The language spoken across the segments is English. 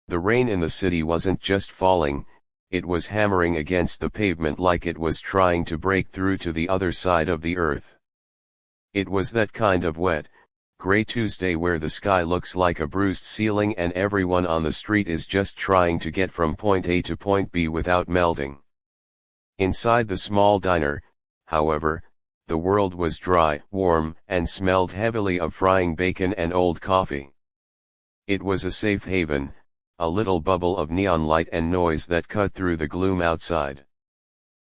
The rain in the city wasn't just falling, it was hammering against the pavement like it was trying to break through to the other side of the earth. It was that kind of wet, gray Tuesday where the sky looks like a bruised ceiling and everyone on the street is just trying to get from point A to point B without melting. Inside the small diner, however, the world was dry, warm, and smelled heavily of frying bacon and old coffee. It was a safe haven, a little bubble of neon light and noise that cut through the gloom outside.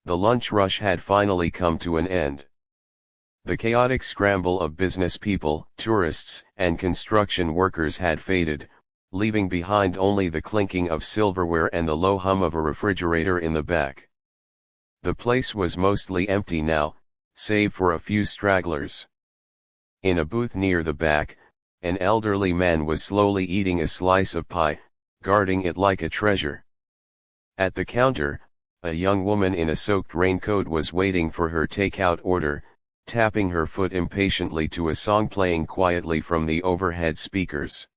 The lunch rush had finally come to an end. The chaotic scramble of business people, tourists, and construction workers had faded, leaving behind only the clinking of silverware and the low hum of a refrigerator in the back. The place was mostly empty now, save for a few stragglers. In a booth near the back, an elderly man was slowly eating a slice of pie, guarding it like a treasure. At the counter, a young woman in a soaked raincoat was waiting for her takeout order, tapping her foot impatiently to a song playing quietly from the overhead speakers.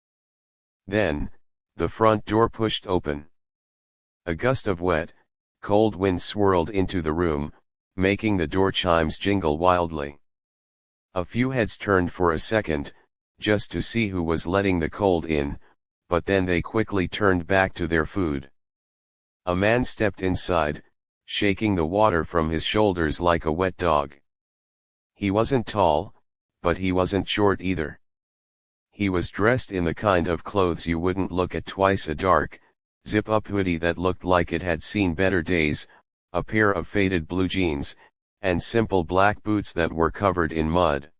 Then, the front door pushed open. A gust of wet, cold wind swirled into the room, making the door chimes jingle wildly. A few heads turned for a second, just to see who was letting the cold in, but then they quickly turned back to their food. A man stepped inside, shaking the water from his shoulders like a wet dog. He wasn't tall, but he wasn't short either. He was dressed in the kind of clothes you wouldn't look at twice: a dark, zip-up hoodie that looked like it had seen better days, a pair of faded blue jeans, and simple black boots that were covered in mud.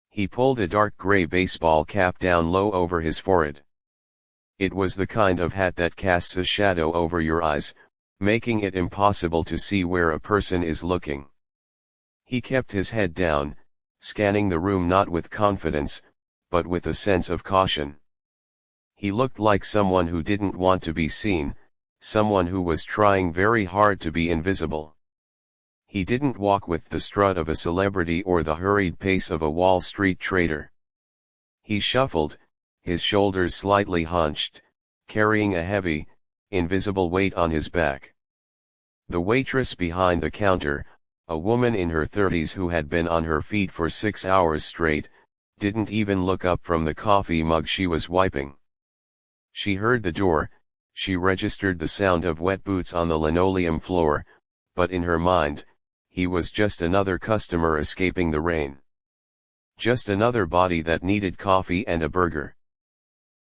He pulled a dark gray baseball cap down low over his forehead. It was the kind of hat that casts a shadow over your eyes, making it impossible to see where a person is looking. He kept his head down, scanning the room not with confidence, but with a sense of caution. He looked like someone who didn't want to be seen, someone who was trying very hard to be invisible. He didn't walk with the strut of a celebrity or the hurried pace of a Wall Street trader. He shuffled, his shoulders slightly hunched, carrying a heavy, invisible weight on his back. The waitress behind the counter, a woman in her 30s who had been on her feet for 6 hours straight, didn't even look up from the coffee mug she was wiping. She heard the door, she registered the sound of wet boots on the linoleum floor, but in her mind, he was just another customer escaping the rain. Just another body that needed coffee and a burger.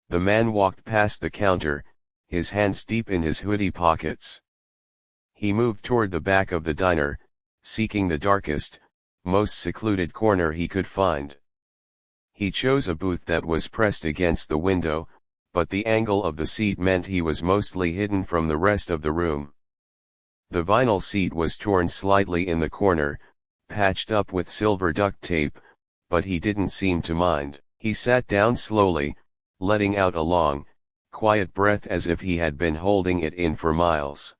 The man walked past the counter, his hands deep in his hoodie pockets. He moved toward the back of the diner, seeking the darkest, most secluded corner he could find. He chose a booth that was pressed against the window, but the angle of the seat meant he was mostly hidden from the rest of the room. The vinyl seat was torn slightly in the corner, patched up with silver duct tape, but he didn't seem to mind. He sat down slowly, letting out a long, quiet breath as if he had been holding it in for miles.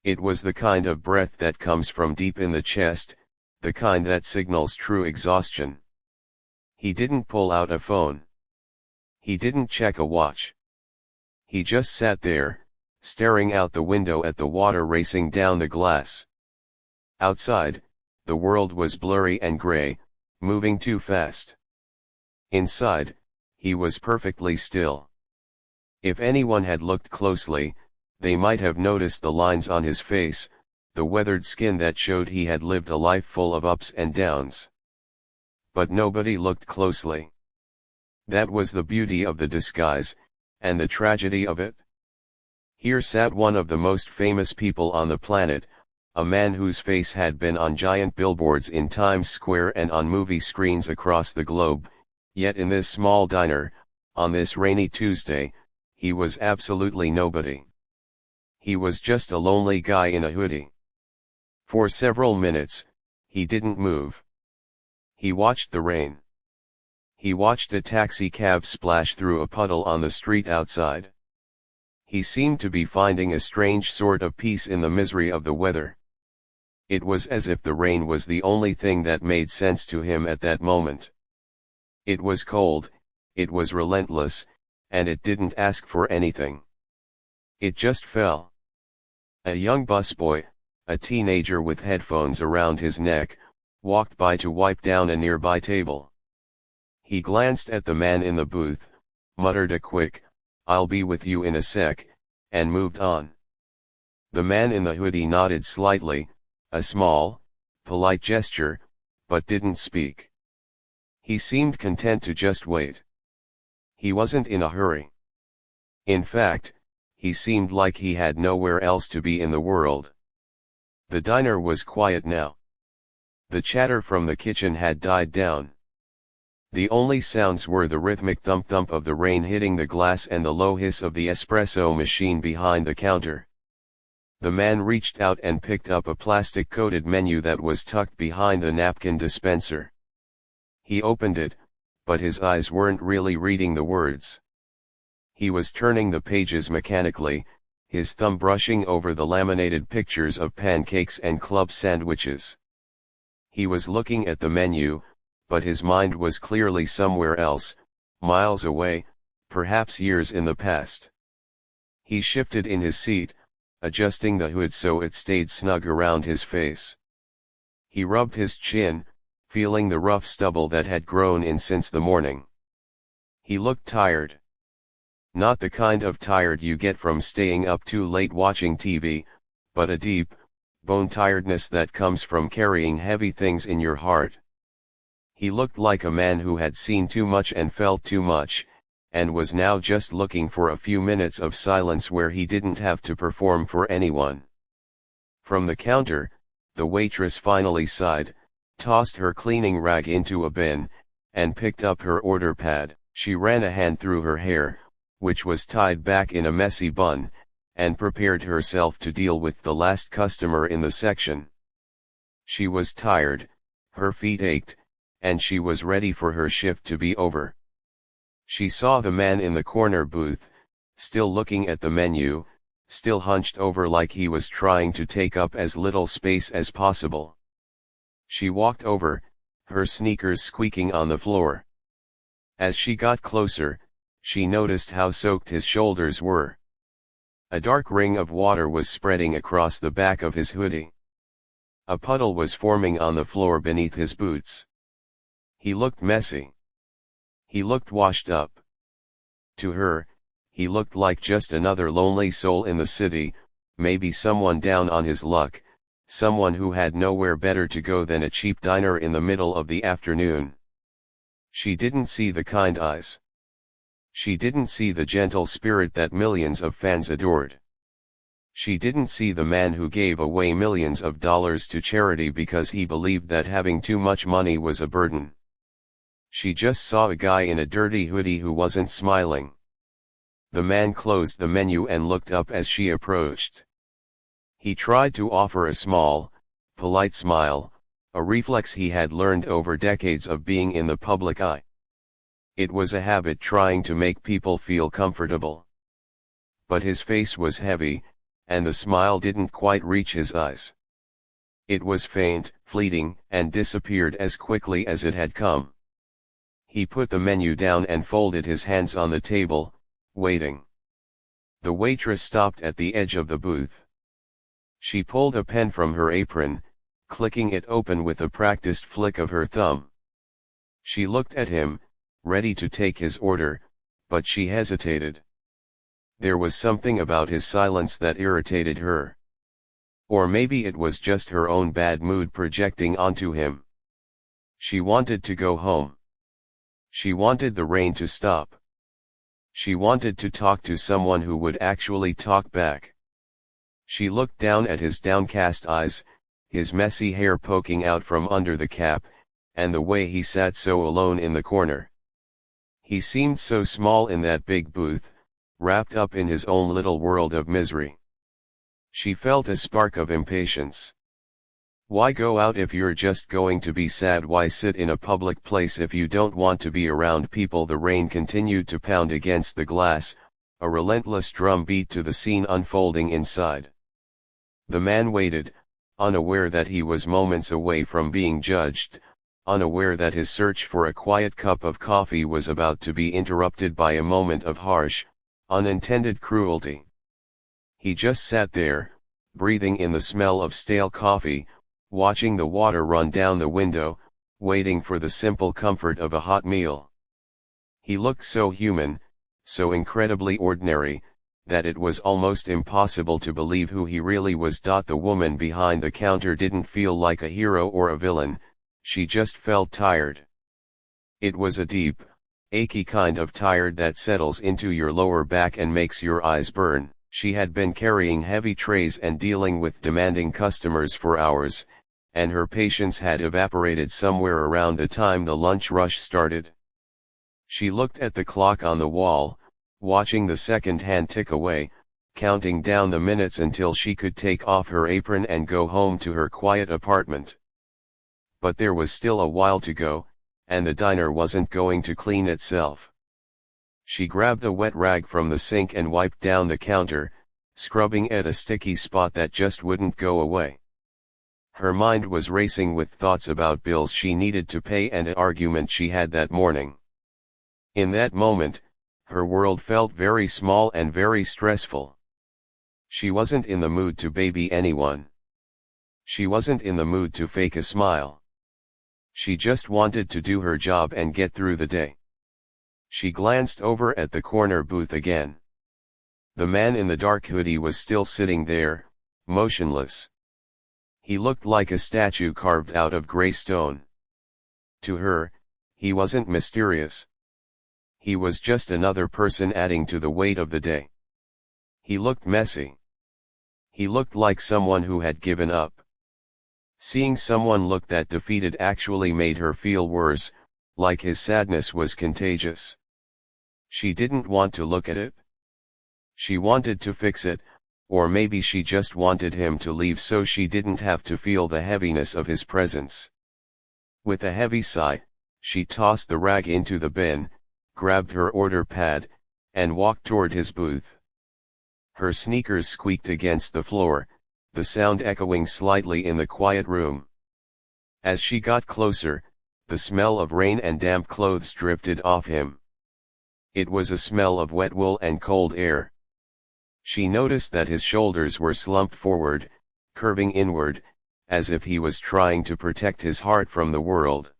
It was the kind of breath that comes from deep in the chest, the kind that signals true exhaustion. He didn't pull out a phone. He didn't check a watch. He just sat there, staring out the window at the water racing down the glass. Outside, the world was blurry and gray, moving too fast. Inside, he was perfectly still. If anyone had looked closely, they might have noticed the lines on his face, the weathered skin that showed he had lived a life full of ups and downs. But nobody looked closely. That was the beauty of the disguise, and the tragedy of it. Here sat one of the most famous people on the planet, a man whose face had been on giant billboards in Times Square and on movie screens across the globe, yet in this small diner, on this rainy Tuesday, he was absolutely nobody. He was just a lonely guy in a hoodie. For several minutes, he didn't move. He watched the rain. He watched a taxi cab splash through a puddle on the street outside. He seemed to be finding a strange sort of peace in the misery of the weather. It was as if the rain was the only thing that made sense to him at that moment. It was cold, it was relentless, and it didn't ask for anything. It just fell. A young busboy, a teenager with headphones around his neck, walked by to wipe down a nearby table. He glanced at the man in the booth, muttered a quick, "I'll be with you in a sec," and moved on. The man in the hoodie nodded slightly, a small, polite gesture, but didn't speak. He seemed content to just wait. He wasn't in a hurry. In fact, he seemed like he had nowhere else to be in the world. The diner was quiet now. The chatter from the kitchen had died down. The only sounds were the rhythmic thump-thump of the rain hitting the glass and the low hiss of the espresso machine behind the counter. The man reached out and picked up a plastic-coated menu that was tucked behind the napkin dispenser. He opened it, but his eyes weren't really reading the words. He was turning the pages mechanically, his thumb brushing over the laminated pictures of pancakes and club sandwiches. He was looking at the menu, but his mind was clearly somewhere else, miles away, perhaps years in the past. He shifted in his seat, adjusting the hood so it stayed snug around his face. He rubbed his chin, feeling the rough stubble that had grown in since the morning. He looked tired. Not the kind of tired you get from staying up too late watching TV, but a deep, bone tiredness that comes from carrying heavy things in your heart. He looked like a man who had seen too much and felt too much, and was now just looking for a few minutes of silence where he didn't have to perform for anyone. From the counter, the waitress finally sighed, tossed her cleaning rag into a bin, and picked up her order pad. She ran a hand through her hair, which was tied back in a messy bun, and prepared herself to deal with the last customer in the section. She was tired, her feet ached, and she was ready for her shift to be over. She saw the man in the corner booth, still looking at the menu, still hunched over like he was trying to take up as little space as possible. She walked over, her sneakers squeaking on the floor. As she got closer, she noticed how soaked his shoulders were. A dark ring of water was spreading across the back of his hoodie. A puddle was forming on the floor beneath his boots. He looked messy. He looked washed up. To her, he looked like just another lonely soul in the city, maybe someone down on his luck, someone who had nowhere better to go than a cheap diner in the middle of the afternoon. She didn't see the kind eyes. She didn't see the gentle spirit that millions of fans adored. She didn't see the man who gave away millions of dollars to charity because he believed that having too much money was a burden. She just saw a guy in a dirty hoodie who wasn't smiling. The man closed the menu and looked up as she approached. He tried to offer a small, polite smile, a reflex he had learned over decades of being in the public eye. It was a habit trying to make people feel comfortable. But his face was heavy, and the smile didn't quite reach his eyes. It was faint, fleeting, and disappeared as quickly as it had come. He put the menu down and folded his hands on the table, waiting. The waitress stopped at the edge of the booth. She pulled a pen from her apron, clicking it open with a practiced flick of her thumb. She looked at him, ready to take his order, but she hesitated. There was something about his silence that irritated her. Or maybe it was just her own bad mood projecting onto him. She wanted to go home. She wanted the rain to stop. She wanted to talk to someone who would actually talk back. She looked down at his downcast eyes, his messy hair poking out from under the cap, and the way he sat so alone in the corner. He seemed so small in that big booth, wrapped up in his own little world of misery. She felt a spark of impatience. Why go out if you're just going to be sad? Why sit in a public place if you don't want to be around people? The rain continued to pound against the glass, a relentless drumbeat to the scene unfolding inside. The man waited, unaware that he was moments away from being judged, unaware that his search for a quiet cup of coffee was about to be interrupted by a moment of harsh, unintended cruelty. He just sat there, breathing in the smell of stale coffee, watching the water run down the window, waiting for the simple comfort of a hot meal. He looked so human, so incredibly ordinary, that it was almost impossible to believe who he really was. The woman behind the counter didn't feel like a hero or a villain, she just felt tired. It was a deep, achy kind of tired that settles into your lower back and makes your eyes burn. She had been carrying heavy trays and dealing with demanding customers for hours, and her patience had evaporated somewhere around the time the lunch rush started. She looked at the clock on the wall, watching the second hand tick away, counting down the minutes until she could take off her apron and go home to her quiet apartment. But there was still a while to go, and the diner wasn't going to clean itself. She grabbed a wet rag from the sink and wiped down the counter, scrubbing at a sticky spot that just wouldn't go away. Her mind was racing with thoughts about bills she needed to pay and an argument she had that morning. In that moment, her world felt very small and very stressful. She wasn't in the mood to baby anyone. She wasn't in the mood to fake a smile. She just wanted to do her job and get through the day. She glanced over at the corner booth again. The man in the dark hoodie was still sitting there, motionless. He looked like a statue carved out of gray stone. To her, he wasn't mysterious. He was just another person adding to the weight of the day. He looked messy. He looked like someone who had given up. Seeing someone look that defeated actually made her feel worse, like his sadness was contagious. She didn't want to look at it. She wanted to fix it, or maybe she just wanted him to leave so she didn't have to feel the heaviness of his presence. With a heavy sigh, she tossed the rag into the bin, grabbed her order pad, and walked toward his booth. Her sneakers squeaked against the floor, the sound echoing slightly in the quiet room. As she got closer, the smell of rain and damp clothes drifted off him. It was a smell of wet wool and cold air. She noticed that his shoulders were slumped forward, curving inward, as if he was trying to protect his heart from the world.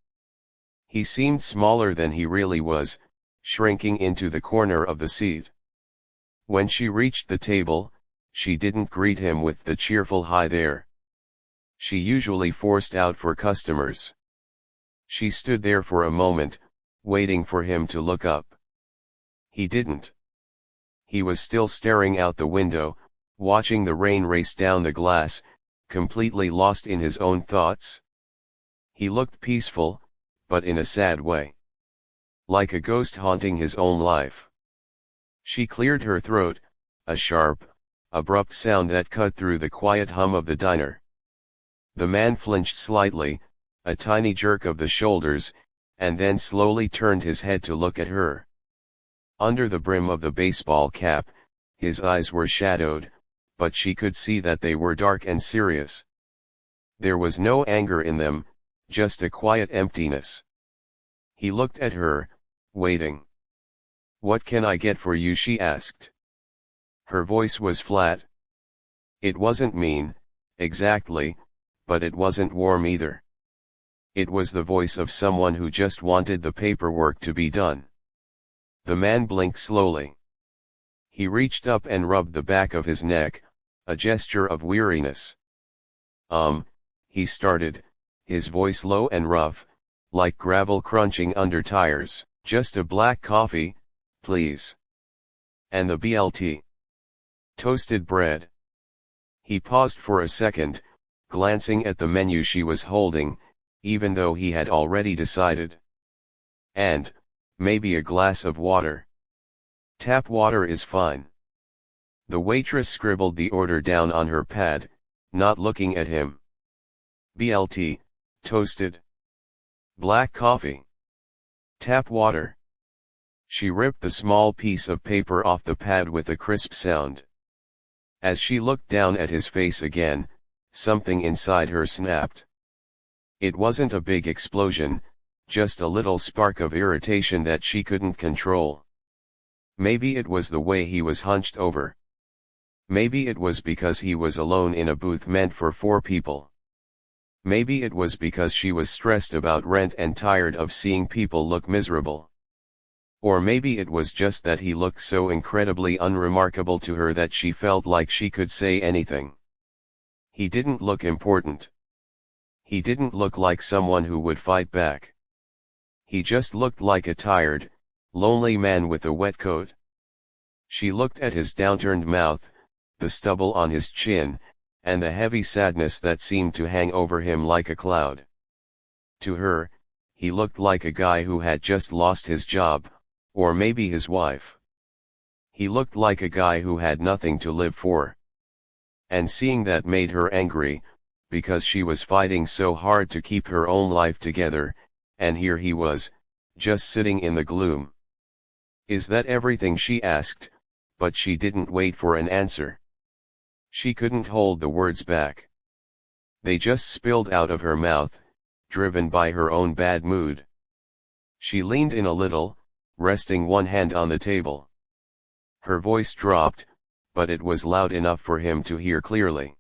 He seemed smaller than he really was, shrinking into the corner of the seat. When she reached the table, she didn't greet him with the cheerful hi there she usually forced out for customers. She stood there for a moment, waiting for him to look up. He didn't. He was still staring out the window, watching the rain race down the glass, completely lost in his own thoughts. He looked peaceful, but in a sad way. Like a ghost haunting his own life. She cleared her throat, a sharp, abrupt sound that cut through the quiet hum of the diner. The man flinched slightly, a tiny jerk of the shoulders, and then slowly turned his head to look at her. Under the brim of the baseball cap, his eyes were shadowed, but she could see that they were dark and serious. There was no anger in them, just a quiet emptiness. He looked at her, waiting. "What can I get for you?" she asked. Her voice was flat. It wasn't mean, exactly, but it wasn't warm either. It was the voice of someone who just wanted the paperwork to be done. The man blinked slowly. He reached up and rubbed the back of his neck, a gesture of weariness. He started, his voice low and rough, like gravel crunching under tires. "Just a black coffee, please. And the BLT. Toasted bread." He paused for a second, glancing at the menu she was holding, even though he had already decided. "And, maybe a glass of water. Tap water is fine." The waitress scribbled the order down on her pad, not looking at him. "BLT, toasted. Black coffee. Tap water." She ripped the small piece of paper off the pad with a crisp sound. As she looked down at his face again, something inside her snapped. It wasn't a big explosion, just a little spark of irritation that she couldn't control. Maybe it was the way he was hunched over. Maybe it was because he was alone in a booth meant for 4 people. Maybe it was because she was stressed about rent and tired of seeing people look miserable. Or maybe it was just that he looked so incredibly unremarkable to her that she felt like she could say anything. He didn't look important. He didn't look like someone who would fight back. He just looked like a tired, lonely man with a wet coat. She looked at his downturned mouth, the stubble on his chin, and the heavy sadness that seemed to hang over him like a cloud. To her, he looked like a guy who had just lost his job, or maybe his wife. He looked like a guy who had nothing to live for. And seeing that made her angry, because she was fighting so hard to keep her own life together, and here he was, just sitting in the gloom. Is that everything, she asked, but she didn't wait for an answer. She couldn't hold the words back. They just spilled out of her mouth, driven by her own bad mood. She leaned in a little, resting one hand on the table. Her voice dropped, but it was loud enough for him to hear clearly.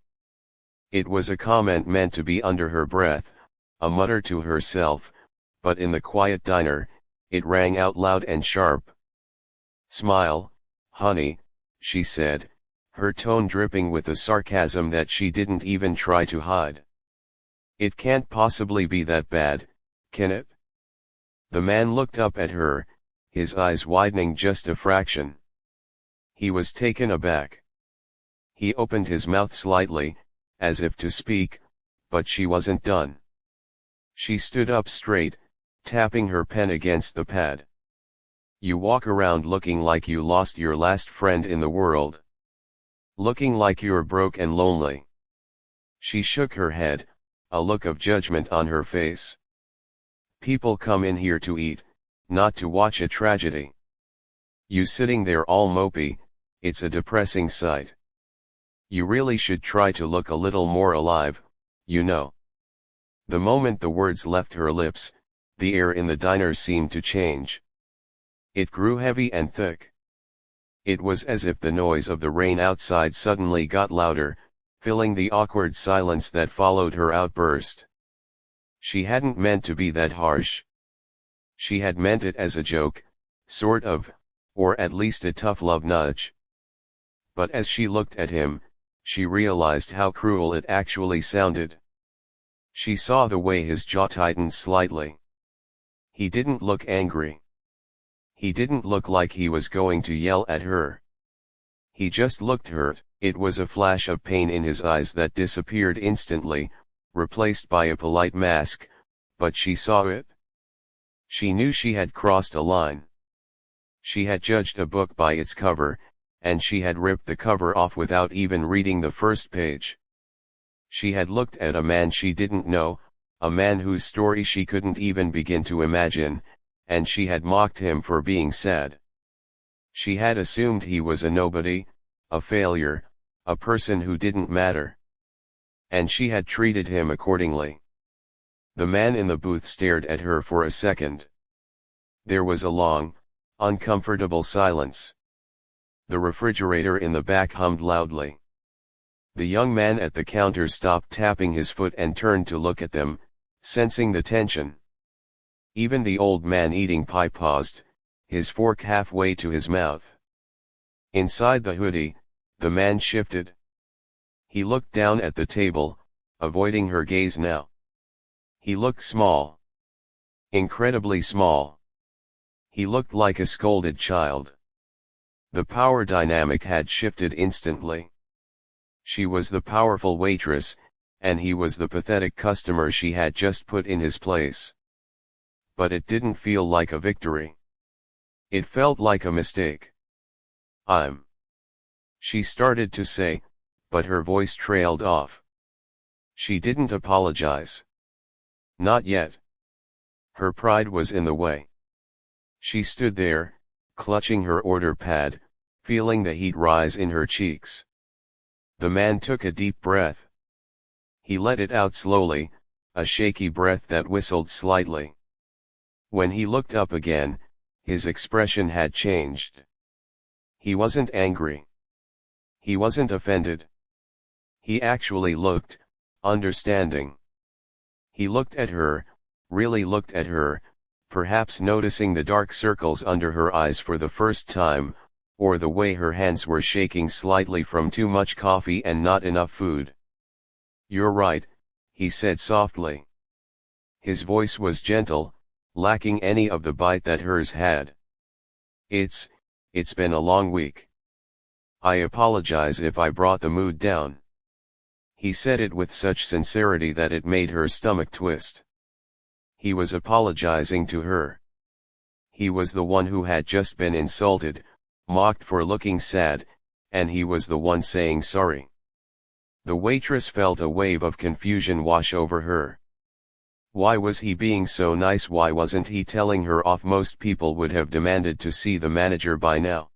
It was a comment meant to be under her breath, a mutter to herself, but in the quiet diner, it rang out loud and sharp. "Smile, honey," she said, her tone dripping with a sarcasm that she didn't even try to hide. "It can't possibly be that bad, can it?" The man looked up at her, his eyes widening just a fraction. He was taken aback. He opened his mouth slightly, as if to speak, but she wasn't done. She stood up straight, tapping her pen against the pad. "You walk around looking like you lost your last friend in the world. Looking like you're broke and lonely." She shook her head, a look of judgment on her face. "People come in here to eat, not to watch a tragedy. You sitting there all mopey, it's a depressing sight. You really should try to look a little more alive, you know." The moment the words left her lips, the air in the diner seemed to change. It grew heavy and thick. It was as if the noise of the rain outside suddenly got louder, filling the awkward silence that followed her outburst. She hadn't meant to be that harsh. She had meant it as a joke, sort of, or at least a tough love nudge. But as she looked at him, she realized how cruel it actually sounded. She saw the way his jaw tightened slightly. He didn't look angry. He didn't look like he was going to yell at her. He just looked hurt. It was a flash of pain in his eyes that disappeared instantly, replaced by a polite mask, but she saw it. She knew she had crossed a line. She had judged a book by its cover, and she had ripped the cover off without even reading the first page. She had looked at a man she didn't know, a man whose story she couldn't even begin to imagine, and she had mocked him for being sad. She had assumed he was a nobody, a failure, a person who didn't matter. And she had treated him accordingly. The man in the booth stared at her for a second. There was a long, uncomfortable silence. The refrigerator in the back hummed loudly. The young man at the counter stopped tapping his foot and turned to look at them, sensing the tension. Even the old man eating pie paused, his fork halfway to his mouth. Inside the hoodie, the man shifted. He looked down at the table, avoiding her gaze now. He looked small. Incredibly small. He looked like a scolded child. The power dynamic had shifted instantly. She was the powerful waitress, and he was the pathetic customer she had just put in his place. But it didn't feel like a victory. It felt like a mistake. She started to say, but her voice trailed off. She didn't apologize. Not yet. Her pride was in the way. She stood there, clutching her order pad, feeling the heat rise in her cheeks. The man took a deep breath. He let it out slowly, a shaky breath that whistled slightly. When he looked up again, his expression had changed. He wasn't angry. He wasn't offended. He actually looked understanding. He looked at her, really looked at her, perhaps noticing the dark circles under her eyes for the first time, or the way her hands were shaking slightly from too much coffee and not enough food. "You're right," he said softly. His voice was gentle, lacking any of the bite that hers had. It's been a long week. I apologize if I brought the mood down." He said it with such sincerity that it made her stomach twist. He was apologizing to her. He was the one who had just been insulted, mocked for looking sad, and he was the one saying sorry. The waitress felt a wave of confusion wash over her. Why was he being so nice? Why wasn't he telling her off? Most people would have demanded to see the manager by now.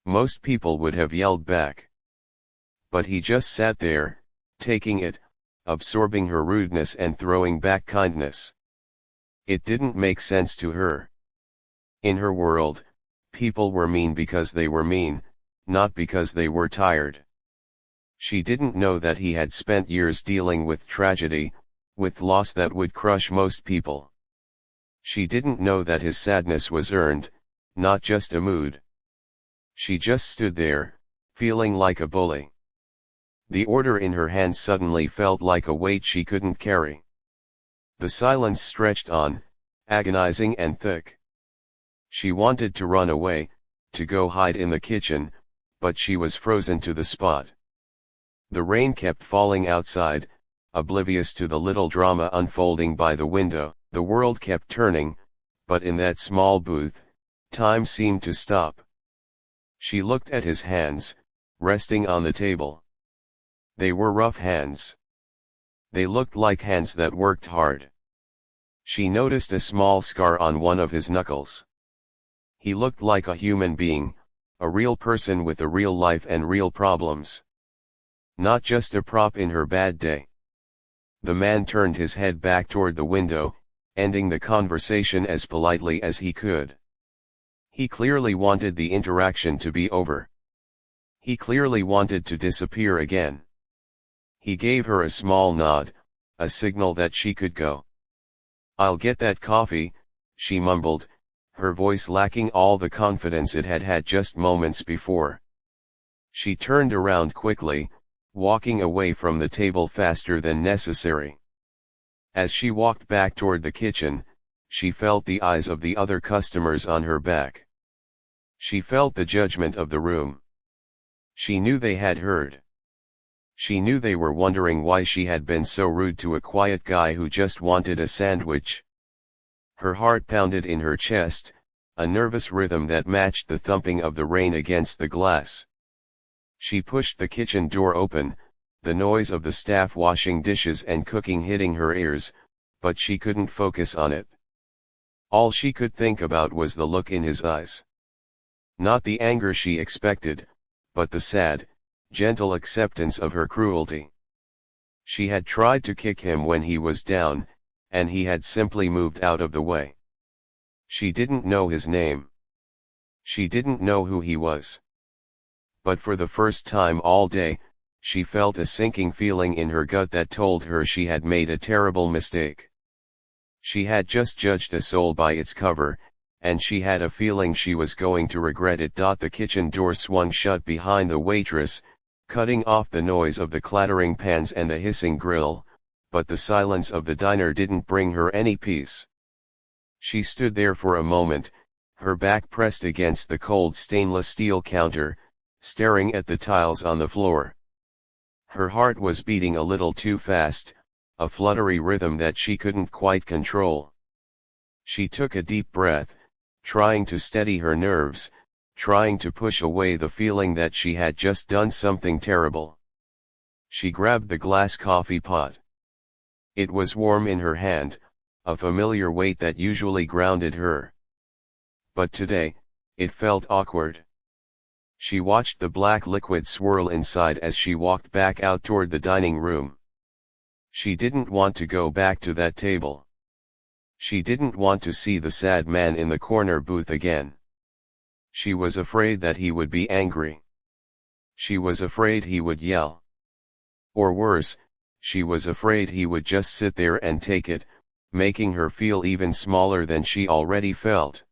Most people would have yelled back. But he just sat there, taking it, absorbing her rudeness and throwing back kindness. It didn't make sense to her. In her world, people were mean because they were mean, not because they were tired. She didn't know that he had spent years dealing with tragedy, with loss that would crush most people. She didn't know that his sadness was earned, not just a mood. She just stood there, feeling like a bully. The order in her hand suddenly felt like a weight she couldn't carry. The silence stretched on, agonizing and thick. She wanted to run away, to go hide in the kitchen, but she was frozen to the spot. The rain kept falling outside, oblivious to the little drama unfolding by the window. The world kept turning, but in that small booth, time seemed to stop. She looked at his hands, resting on the table. They were rough hands. They looked like hands that worked hard. She noticed a small scar on one of his knuckles. He looked like a human being, a real person with a real life and real problems. Not just a prop in her bad day. The man turned his head back toward the window, ending the conversation as politely as he could. He clearly wanted the interaction to be over. He clearly wanted to disappear again. He gave her a small nod, a signal that she could go. "I'll get that coffee," she mumbled, her voice lacking all the confidence it had had just moments before. She turned around quickly, walking away from the table faster than necessary. As she walked back toward the kitchen, she felt the eyes of the other customers on her back. She felt the judgment of the room. She knew they had heard. She knew they were wondering why she had been so rude to a quiet guy who just wanted a sandwich. Her heart pounded in her chest, a nervous rhythm that matched the thumping of the rain against the glass. She pushed the kitchen door open, the noise of the staff washing dishes and cooking hitting her ears, but she couldn't focus on it. All she could think about was the look in his eyes. Not the anger she expected, but the sad, gentle acceptance of her cruelty. She had tried to kick him when he was down, and he had simply moved out of the way. She didn't know his name. She didn't know who he was. But for the first time all day, she felt a sinking feeling in her gut that told her she had made a terrible mistake. She had just judged a soul by its cover, and she had a feeling she was going to regret it. The kitchen door swung shut behind the waitress, cutting off the noise of the clattering pans and the hissing grill, but the silence of the diner didn't bring her any peace. She stood there for a moment, her back pressed against the cold stainless steel counter, staring at the tiles on the floor. Her heart was beating a little too fast, a fluttery rhythm that she couldn't quite control. She took a deep breath, trying to steady her nerves, trying to push away the feeling that she had just done something terrible. She grabbed the glass coffee pot. It was warm in her hand, a familiar weight that usually grounded her. But today, it felt awkward. She watched the black liquid swirl inside as she walked back out toward the dining room. She didn't want to go back to that table. She didn't want to see the sad man in the corner booth again. She was afraid that he would be angry. She was afraid he would yell. Or worse, she was afraid he would just sit there and take it, making her feel even smaller than she already felt.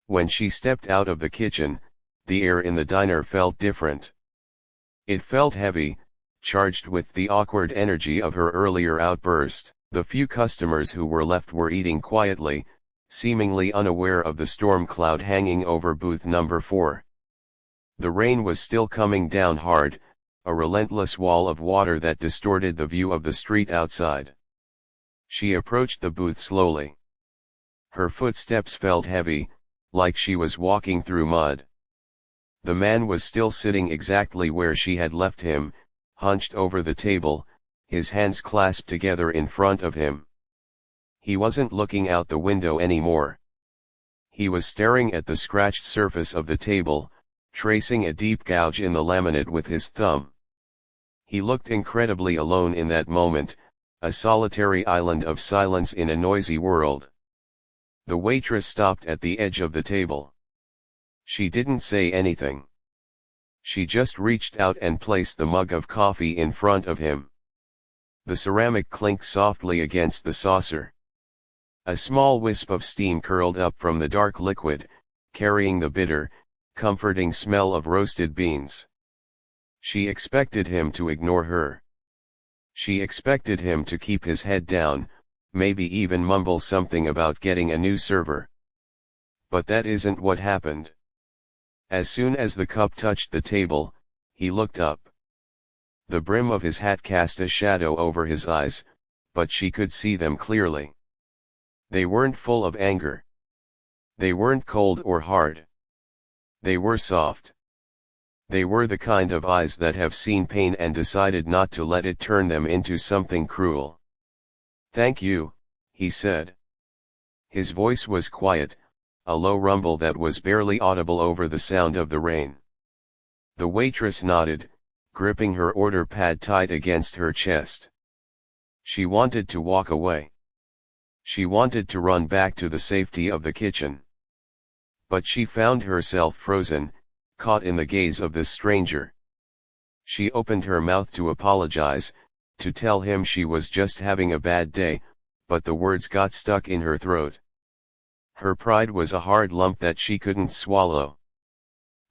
When she stepped out of the kitchen, the air in the diner felt different. It felt heavy, charged with the awkward energy of her earlier outburst. The few customers who were left were eating quietly, seemingly unaware of the storm cloud hanging over booth number 4. The rain was still coming down hard, a relentless wall of water that distorted the view of the street outside. She approached the booth slowly. Her footsteps felt heavy, like she was walking through mud. The man was still sitting exactly where she had left him, hunched over the table, his hands clasped together in front of him. He wasn't looking out the window anymore. He was staring at the scratched surface of the table, tracing a deep gouge in the laminate with his thumb. He looked incredibly alone in that moment, a solitary island of silence in a noisy world. The waitress stopped at the edge of the table. She didn't say anything. She just reached out and placed the mug of coffee in front of him. The ceramic clinked softly against the saucer. A small wisp of steam curled up from the dark liquid, carrying the bitter, comforting smell of roasted beans. She expected him to ignore her. She expected him to keep his head down, maybe even mumble something about getting a new server. But that isn't what happened. As soon as the cup touched the table, he looked up. The brim of his hat cast a shadow over his eyes, but she could see them clearly. They weren't full of anger. They weren't cold or hard. They were soft. They were the kind of eyes that have seen pain and decided not to let it turn them into something cruel. "Thank you," he said. His voice was quiet, a low rumble that was barely audible over the sound of the rain. The waitress nodded, gripping her order pad tight against her chest. She wanted to walk away. She wanted to run back to the safety of the kitchen. But she found herself frozen, caught in the gaze of this stranger. She opened her mouth to apologize, to tell him she was just having a bad day, but the words got stuck in her throat. Her pride was a hard lump that she couldn't swallow.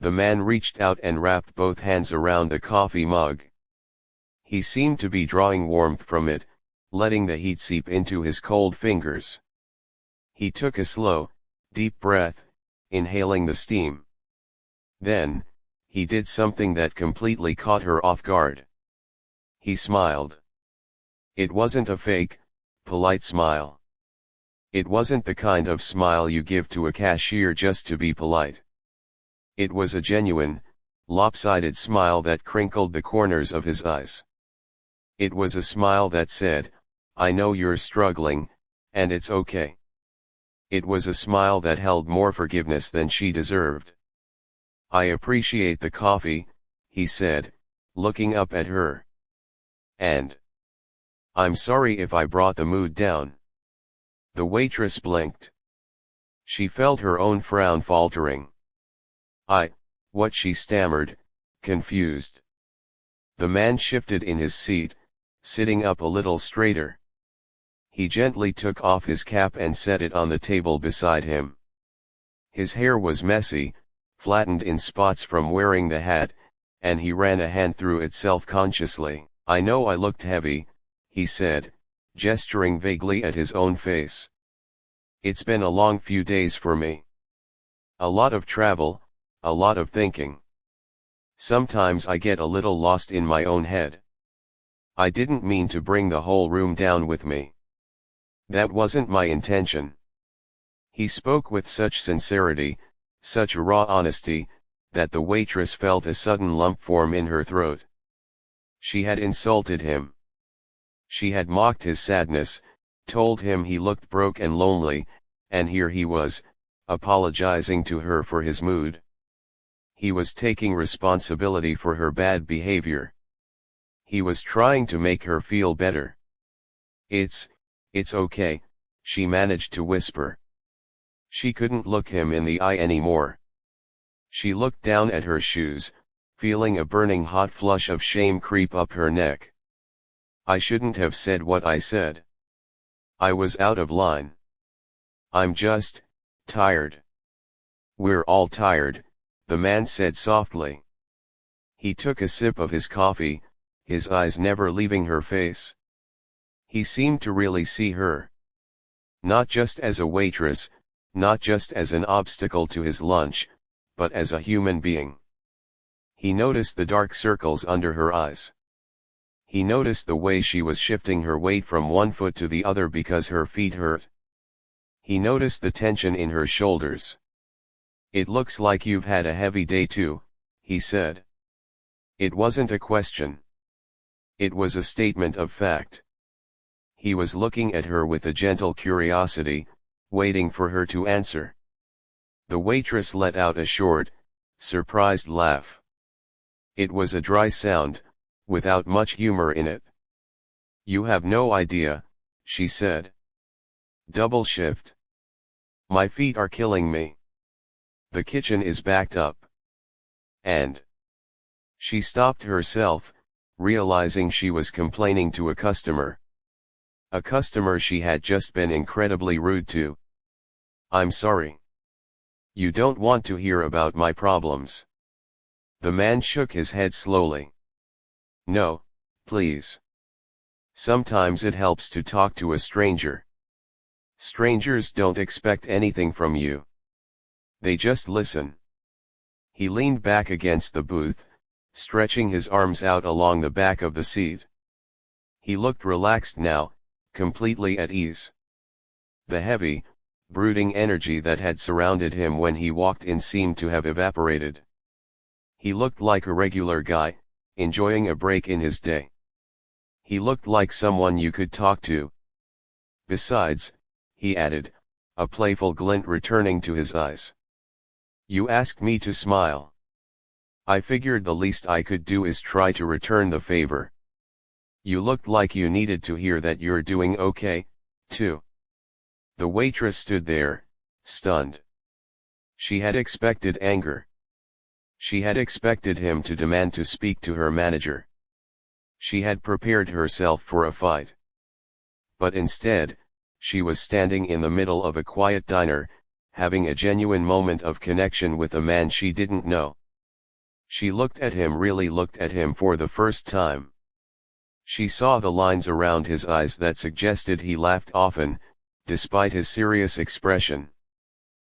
The man reached out and wrapped both hands around the coffee mug. He seemed to be drawing warmth from it, letting the heat seep into his cold fingers. He took a slow, deep breath, inhaling the steam. Then, he did something that completely caught her off guard. He smiled. It wasn't a fake, polite smile. It wasn't the kind of smile you give to a cashier just to be polite. It was a genuine, lopsided smile that crinkled the corners of his eyes. It was a smile that said, "I know you're struggling, and it's okay." It was a smile that held more forgiveness than she deserved. "I appreciate the coffee," he said, looking up at her. "And I'm sorry if I brought the mood down." The waitress blinked. She felt her own frown faltering. What she stammered, confused. The man shifted in his seat, sitting up a little straighter. He gently took off his cap and set it on the table beside him. His hair was messy, flattened in spots from wearing the hat, and he ran a hand through it self-consciously. "I know I looked heavy," he said, gesturing vaguely at his own face. "It's been a long few days for me. A lot of travel, a lot of thinking. Sometimes I get a little lost in my own head. I didn't mean to bring the whole room down with me. That wasn't my intention." He spoke with such sincerity, such a raw honesty, that the waitress felt a sudden lump form in her throat. She had insulted him. She had mocked his sadness, told him he looked broke and lonely, and here he was, apologizing to her for his mood. He was taking responsibility for her bad behavior. He was trying to make her feel better. It's okay," she managed to whisper. She couldn't look him in the eye anymore. She looked down at her shoes, feeling a burning hot flush of shame creep up her neck. I shouldn't have said what I said. I was out of line. I'm just tired. We're all tired, the man said softly. He took a sip of his coffee, his eyes never leaving her face. He seemed to really see her. Not just as a waitress, not just as an obstacle to his lunch, but as a human being. He noticed the dark circles under her eyes. He noticed the way she was shifting her weight from one foot to the other because her feet hurt. He noticed the tension in her shoulders. It looks like you've had a heavy day too, he said. It wasn't a question. It was a statement of fact. He was looking at her with a gentle curiosity, waiting for her to answer. The waitress let out a short, surprised laugh. It was a dry sound, without much humor in it. You have no idea, she said. Double shift. My feet are killing me. The kitchen is backed up. And she stopped herself, realizing she was complaining to a customer. A customer she had just been incredibly rude to. I'm sorry. You don't want to hear about my problems. The man shook his head slowly. No, please. Sometimes it helps to talk to a stranger. Strangers don't expect anything from you. They just listen. He leaned back against the booth, stretching his arms out along the back of the seat. He looked relaxed now, completely at ease. The heavy, brooding energy that had surrounded him when he walked in seemed to have evaporated. He looked like a regular guy, enjoying a break in his day. He looked like someone you could talk to. Besides, he added, a playful glint returning to his eyes. You asked me to smile. I figured the least I could do is try to return the favor. You looked like you needed to hear that you're doing okay, too. The waitress stood there, stunned. She had expected anger. She had expected him to demand to speak to her manager. She had prepared herself for a fight. But instead, she was standing in the middle of a quiet diner, having a genuine moment of connection with a man she didn't know. She looked at him, really looked at him for the first time. She saw the lines around his eyes that suggested he laughed often, despite his serious expression.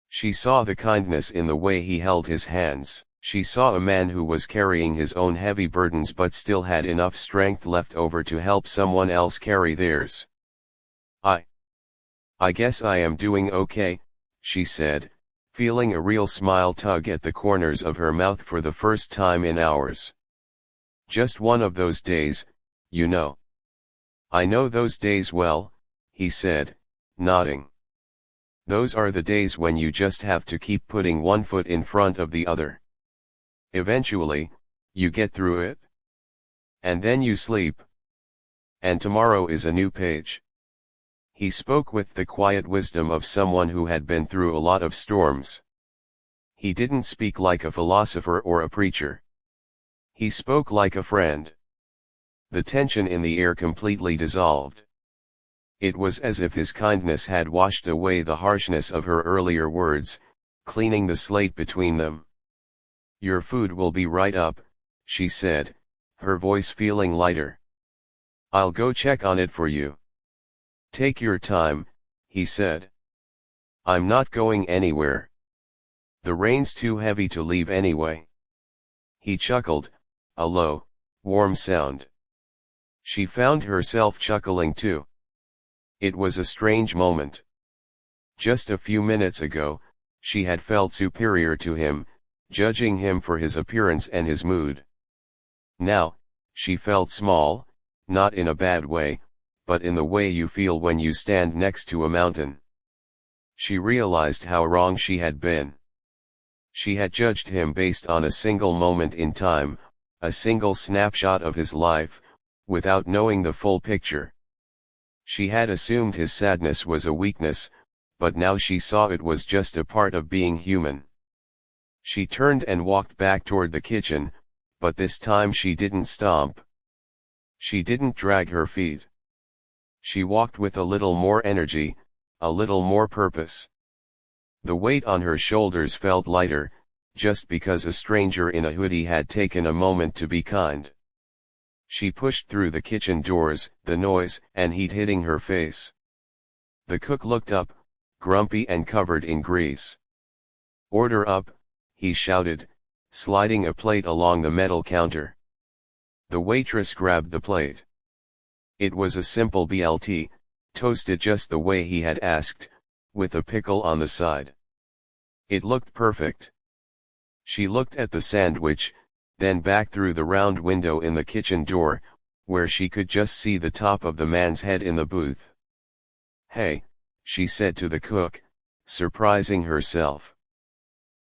She saw the kindness in the way he held his hands. She saw a man who was carrying his own heavy burdens but still had enough strength left over to help someone else carry theirs. I guess I am doing okay, she said, feeling a real smile tug at the corners of her mouth for the first time in hours. Just one of those days, you know. I know those days well, he said, nodding. Those are the days when you just have to keep putting one foot in front of the other. Eventually, you get through it. And then you sleep. And tomorrow is a new page. He spoke with the quiet wisdom of someone who had been through a lot of storms. He didn't speak like a philosopher or a preacher. He spoke like a friend. The tension in the air completely dissolved. It was as if his kindness had washed away the harshness of her earlier words, cleaning the slate between them. Your food will be right up, she said, her voice feeling lighter. I'll go check on it for you. Take your time, he said. I'm not going anywhere. The rain's too heavy to leave anyway. He chuckled, a low, warm sound. She found herself chuckling too. It was a strange moment. Just a few minutes ago, she had felt superior to him, judging him for his appearance and his mood. Now, she felt small, not in a bad way, but in the way you feel when you stand next to a mountain. She realized how wrong she had been. She had judged him based on a single moment in time, a single snapshot of his life, without knowing the full picture. She had assumed his sadness was a weakness, but now she saw it was just a part of being human. She turned and walked back toward the kitchen, but this time she didn't stomp. She didn't drag her feet. She walked with a little more energy, a little more purpose. The weight on her shoulders felt lighter, just because a stranger in a hoodie had taken a moment to be kind. She pushed through the kitchen doors, the noise and heat hitting her face. The cook looked up, grumpy and covered in grease. "Order up," he shouted, sliding a plate along the metal counter. The waitress grabbed the plate. It was a simple BLT, toasted just the way he had asked, with a pickle on the side. It looked perfect. She looked at the sandwich, then back through the round window in the kitchen door, where she could just see the top of the man's head in the booth. "Hey," she said to the cook, surprising herself.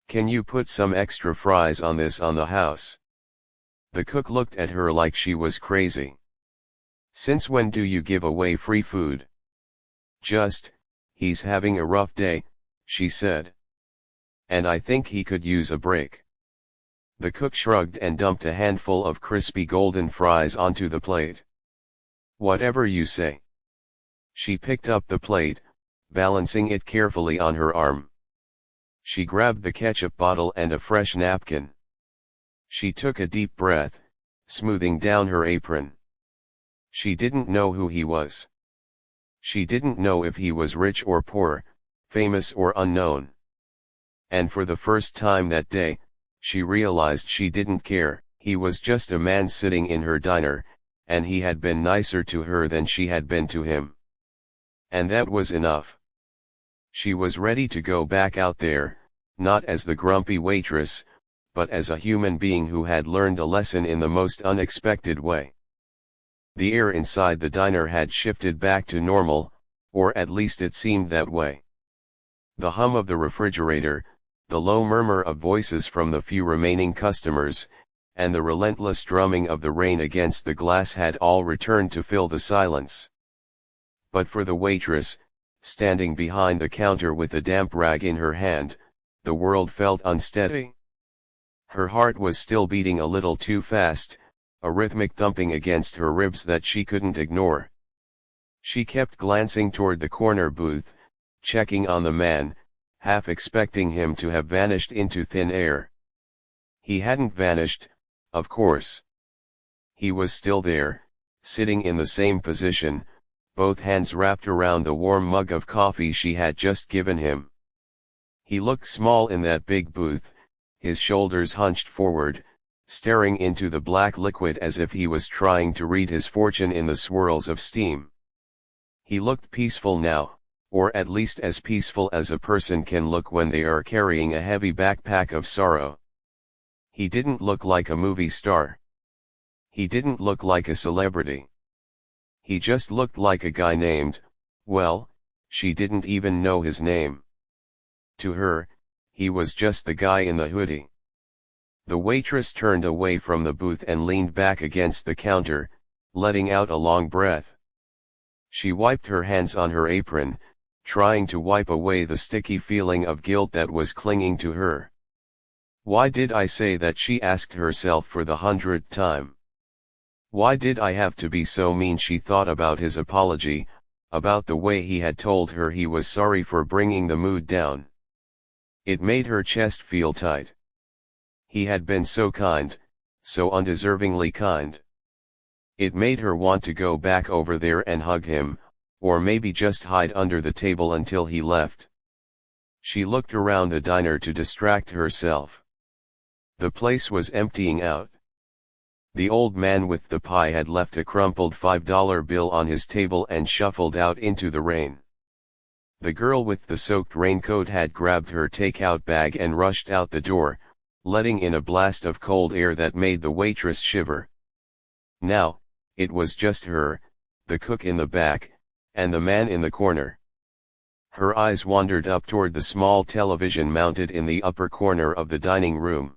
"Can you put some extra fries on this on the house?" The cook looked at her like she was crazy. "Since when do you give away free food?" He's having a rough day," she said. "And I think he could use a break." The cook shrugged and dumped a handful of crispy golden fries onto the plate. "Whatever you say." She picked up the plate, balancing it carefully on her arm. She grabbed the ketchup bottle and a fresh napkin. She took a deep breath, smoothing down her apron. She didn't know who he was. She didn't know if he was rich or poor, famous or unknown. And for the first time that day, she realized she didn't care. He was just a man sitting in her diner, and he had been nicer to her than she had been to him. And that was enough. She was ready to go back out there, not as the grumpy waitress, but as a human being who had learned a lesson in the most unexpected way. The air inside the diner had shifted back to normal, or at least it seemed that way. The hum of the refrigerator, the low murmur of voices from the few remaining customers, and the relentless drumming of the rain against the glass had all returned to fill the silence. But for the waitress, standing behind the counter with a damp rag in her hand, the world felt unsteady. Her heart was still beating a little too fast, a rhythmic thumping against her ribs that she couldn't ignore. She kept glancing toward the corner booth, checking on the man, half expecting him to have vanished into thin air. He hadn't vanished, of course. He was still there, sitting in the same position, both hands wrapped around the warm mug of coffee she had just given him. He looked small in that big booth, his shoulders hunched forward, staring into the black liquid as if he was trying to read his fortune in the swirls of steam. He looked peaceful now, or at least as peaceful as a person can look when they are carrying a heavy backpack of sorrow. He didn't look like a movie star. He didn't look like a celebrity. He just looked like a guy named, well, she didn't even know his name. To her, he was just the guy in the hoodie. The waitress turned away from the booth and leaned back against the counter, letting out a long breath. She wiped her hands on her apron, trying to wipe away the sticky feeling of guilt that was clinging to her. "Why did I say that?" she asked herself for the 100th time. "Why did I have to be so mean?" She thought about his apology, about the way he had told her he was sorry for bringing the mood down. It made her chest feel tight. He had been so kind, so undeservingly kind. It made her want to go back over there and hug him, or maybe just hide under the table until he left. She looked around the diner to distract herself. The place was emptying out. The old man with the pie had left a crumpled $5 bill on his table and shuffled out into the rain. The girl with the soaked raincoat had grabbed her takeout bag and rushed out the door, letting in a blast of cold air that made the waitress shiver. Now, it was just her, the cook in the back, and the man in the corner. Her eyes wandered up toward the small television mounted in the upper corner of the dining room.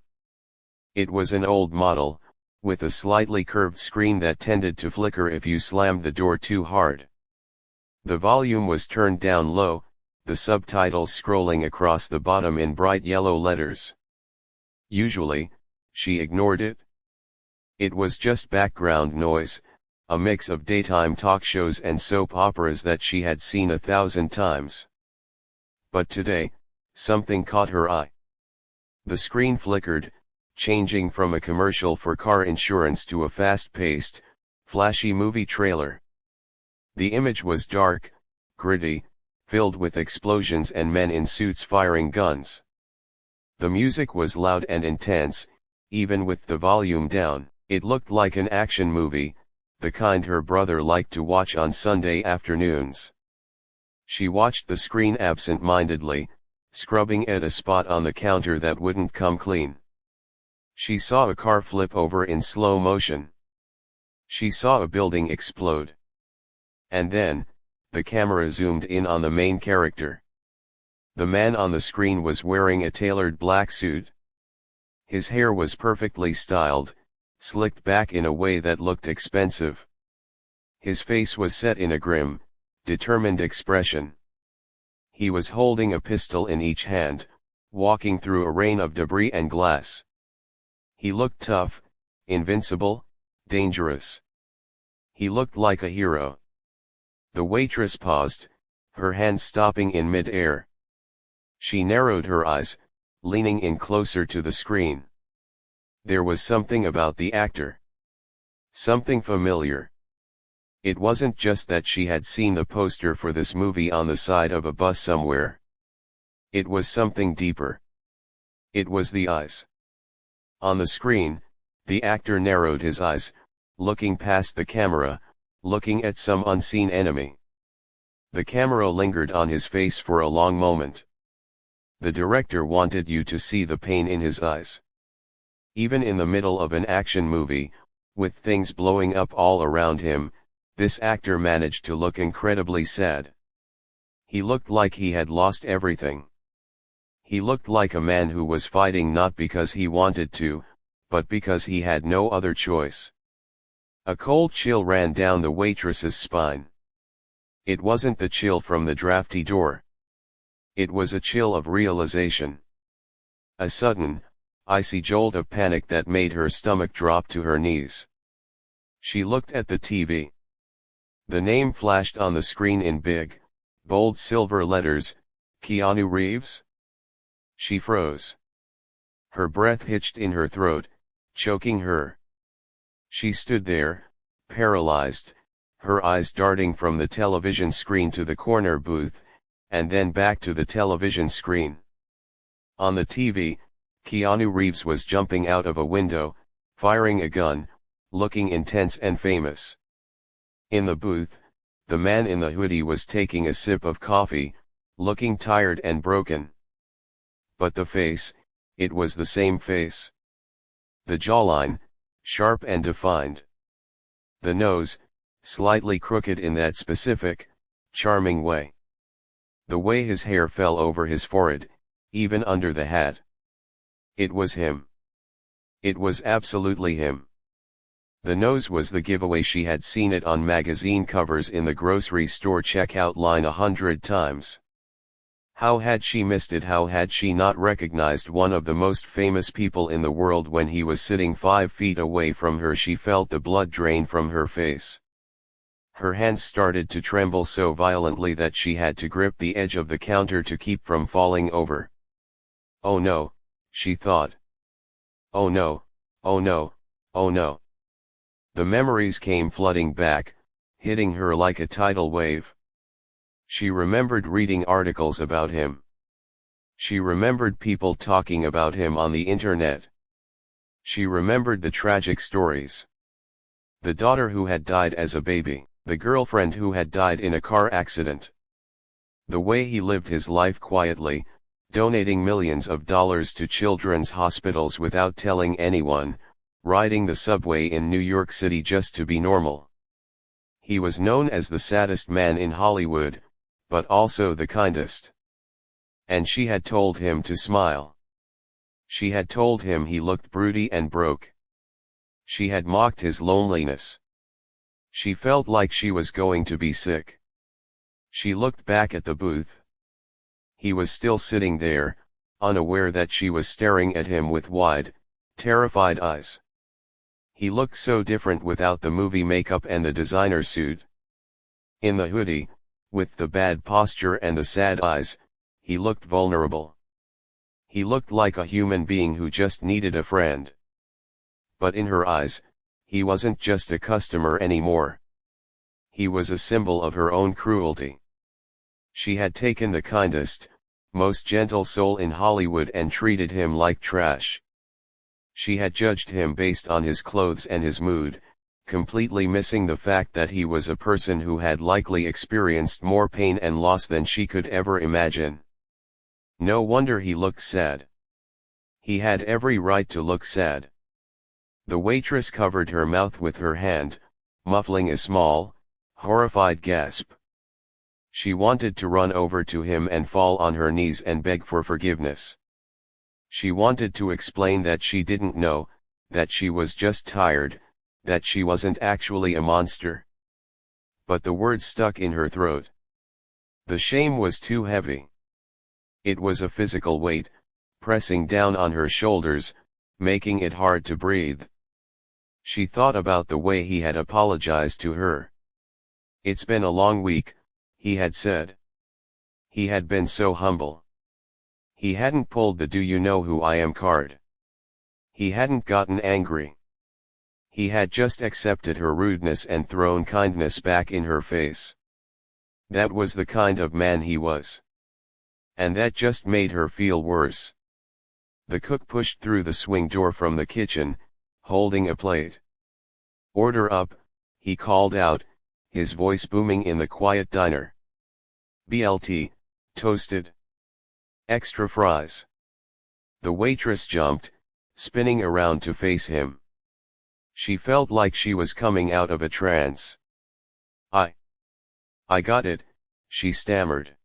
It was an old model, with a slightly curved screen that tended to flicker if you slammed the door too hard. The volume was turned down low, the subtitles scrolling across the bottom in bright yellow letters. Usually, she ignored it. It was just background noise, a mix of daytime talk shows and soap operas that she had seen 1,000 times. But today, something caught her eye. The screen flickered, changing from a commercial for car insurance to a fast-paced, flashy movie trailer. The image was dark, gritty, filled with explosions and men in suits firing guns. The music was loud and intense, even with the volume down. It looked like an action movie, the kind her brother liked to watch on Sunday afternoons. She watched the screen absent-mindedly, scrubbing at a spot on the counter that wouldn't come clean. She saw a car flip over in slow motion. She saw a building explode. And then, the camera zoomed in on the main character. The man on the screen was wearing a tailored black suit. His hair was perfectly styled, slicked back in a way that looked expensive. His face was set in a grim, determined expression. He was holding a pistol in each hand, walking through a rain of debris and glass. He looked tough, invincible, dangerous. He looked like a hero. The waitress paused, her hand stopping in mid-air. She narrowed her eyes, leaning in closer to the screen. There was something about the actor. Something familiar. It wasn't just that she had seen the poster for this movie on the side of a bus somewhere. It was something deeper. It was the eyes. On the screen, the actor narrowed his eyes, looking past the camera, looking at some unseen enemy. The camera lingered on his face for a long moment. The director wanted you to see the pain in his eyes. Even in the middle of an action movie, with things blowing up all around him, this actor managed to look incredibly sad. He looked like he had lost everything. He looked like a man who was fighting not because he wanted to, but because he had no other choice. A cold chill ran down the waitress's spine. It wasn't the chill from the drafty door. It was a chill of realization. A sudden, icy jolt of panic that made her stomach drop to her knees. She looked at the TV. The name flashed on the screen in big, bold silver letters, Keanu Reeves. She froze. Her breath hitched in her throat, choking her. She stood there, paralyzed, her eyes darting from the television screen to the corner booth, and then back to the television screen. On the TV, Keanu Reeves was jumping out of a window, firing a gun, looking intense and famous. In the booth, the man in the hoodie was taking a sip of coffee, looking tired and broken. But the face, it was the same face. The jawline, sharp and defined. The nose, slightly crooked in that specific, charming way. The way his hair fell over his forehead, even under the hat. It was him. It was absolutely him. The nose was the giveaway. She had seen it on magazine covers in the grocery store checkout line 100 times. How had she missed it? How had she not recognized one of the most famous people in the world when he was sitting 5 feet away from her? She felt the blood drain from her face. Her hands started to tremble so violently that she had to grip the edge of the counter to keep from falling over. Oh no, she thought. Oh no, oh no, oh no. The memories came flooding back, hitting her like a tidal wave. She remembered reading articles about him. She remembered people talking about him on the internet. She remembered the tragic stories. The daughter who had died as a baby, the girlfriend who had died in a car accident. The way he lived his life quietly, donating millions of dollars to children's hospitals without telling anyone, riding the subway in New York City just to be normal. He was known as the saddest man in Hollywood, but also the kindest. And she had told him to smile. She had told him he looked broody and broke. She had mocked his loneliness. She felt like she was going to be sick. She looked back at the booth. He was still sitting there, unaware that she was staring at him with wide, terrified eyes. He looked so different without the movie makeup and the designer suit. In the hoodie, with the bad posture and the sad eyes, he looked vulnerable. He looked like a human being who just needed a friend. But in her eyes, he wasn't just a customer anymore. He was a symbol of her own cruelty. She had taken the kindest, most gentle soul in Hollywood and treated him like trash. She had judged him based on his clothes and his mood, completely missing the fact that he was a person who had likely experienced more pain and loss than she could ever imagine. No wonder he looked sad. He had every right to look sad. The waitress covered her mouth with her hand, muffling a small, horrified gasp. She wanted to run over to him and fall on her knees and beg for forgiveness. She wanted to explain that she didn't know, that she was just tired, that she wasn't actually a monster. But the words stuck in her throat. The shame was too heavy. It was a physical weight, pressing down on her shoulders, making it hard to breathe. She thought about the way he had apologized to her. "It's been a long week," he had said. He had been so humble. He hadn't pulled the "do you know who I am" card. He hadn't gotten angry. He had just accepted her rudeness and thrown kindness back in her face. That was the kind of man he was. And that just made her feel worse. The cook pushed through the swing door from the kitchen, holding a plate. "Order up," he called out, his voice booming in the quiet diner. "BLT, toasted. Extra fries." The waitress jumped, spinning around to face him. She felt like she was coming out of a trance. I got it," she stammered.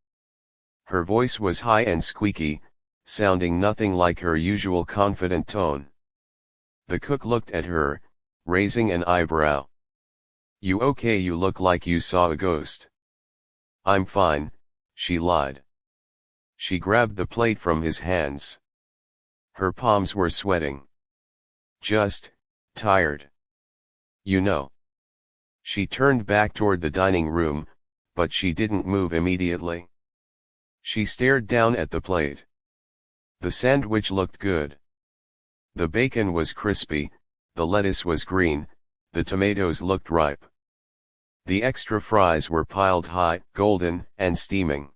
Her voice was high and squeaky, sounding nothing like her usual confident tone. The cook looked at her, raising an eyebrow. "You okay? You look like you saw a ghost." "I'm fine," she lied. She grabbed the plate from his hands. Her palms were sweating. "Just tired. You know." She turned back toward the dining room, but she didn't move immediately. She stared down at the plate. The sandwich looked good. The bacon was crispy, the lettuce was green, the tomatoes looked ripe. The extra fries were piled high, golden, and steaming.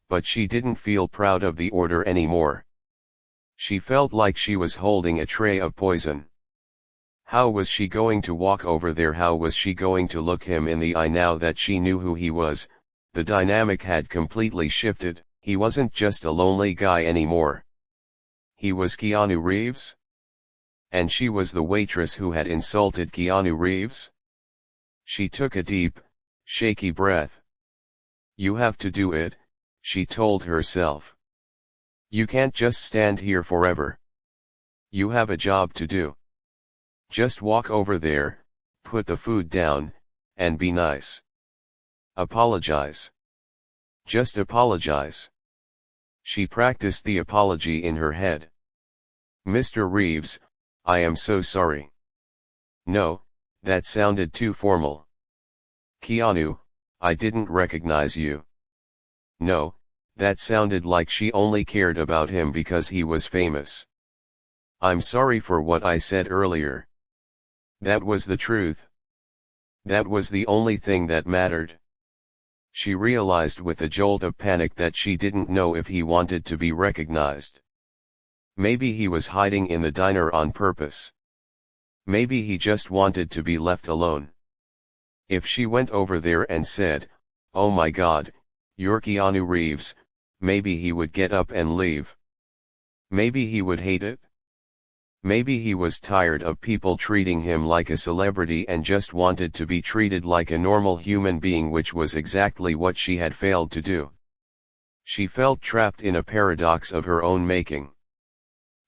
But she didn't feel proud of the order anymore. She felt like she was holding a tray of poison. How was she going to walk over there? How was she going to look him in the eye now that she knew who he was? The dynamic had completely shifted. He wasn't just a lonely guy anymore. He was Keanu Reeves? And she was the waitress who had insulted Keanu Reeves? She took a deep, shaky breath. "You have to do it," she told herself. "You can't just stand here forever. You have a job to do. Just walk over there, put the food down, and be nice. Apologize. Just apologize." She practiced the apology in her head. "Mr. Reeves, I am so sorry." No, that sounded too formal. "Keanu, I didn't recognize you." No, that sounded like she only cared about him because he was famous. "I'm sorry for what I said earlier." That was the truth. That was the only thing that mattered. She realized with a jolt of panic that she didn't know if he wanted to be recognized. Maybe he was hiding in the diner on purpose. Maybe he just wanted to be left alone. If she went over there and said, "Oh my God, you're Keanu Reeves," maybe he would get up and leave. Maybe he would hate it. Maybe he was tired of people treating him like a celebrity and just wanted to be treated like a normal human being, which was exactly what she had failed to do. She felt trapped in a paradox of her own making.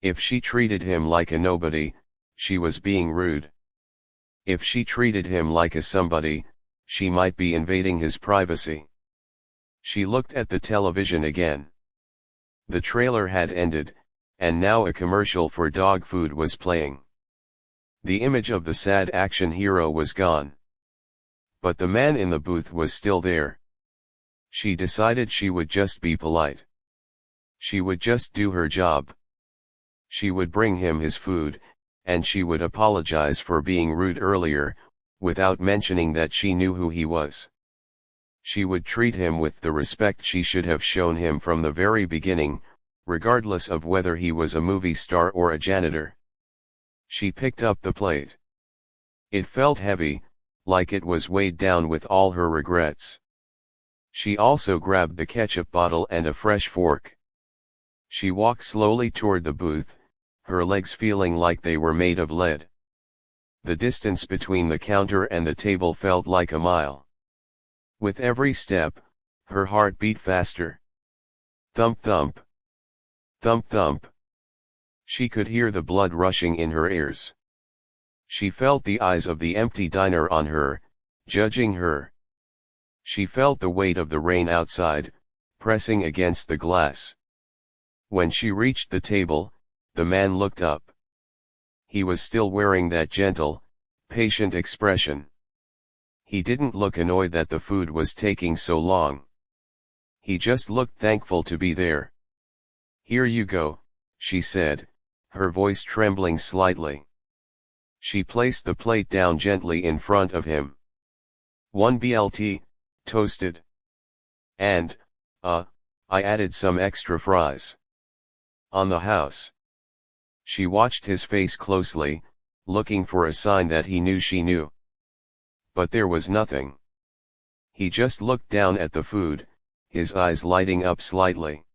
If she treated him like a nobody, she was being rude. If she treated him like a somebody, she might be invading his privacy. She looked at the television again. The trailer had ended, and now a commercial for dog food was playing. The image of the sad action hero was gone. But the man in the booth was still there. She decided she would just be polite. She would just do her job. She would bring him his food, and she would apologize for being rude earlier, without mentioning that she knew who he was. She would treat him with the respect she should have shown him from the very beginning, regardless of whether he was a movie star or a janitor. She picked up the plate. It felt heavy, like it was weighed down with all her regrets. She also grabbed the ketchup bottle and a fresh fork. She walked slowly toward the booth, her legs feeling like they were made of lead. The distance between the counter and the table felt like a mile. With every step, her heart beat faster. Thump thump. Thump thump. She could hear the blood rushing in her ears. She felt the eyes of the empty diner on her, judging her. She felt the weight of the rain outside, pressing against the glass. When she reached the table, the man looked up. He was still wearing that gentle, patient expression. He didn't look annoyed that the food was taking so long. He just looked thankful to be there. "Here you go," she said, her voice trembling slightly. She placed the plate down gently in front of him. "One BLT, toasted. And, I added some extra fries. On the house." She watched his face closely, looking for a sign that he knew she knew. But there was nothing. He just looked down at the food, his eyes lighting up slightly.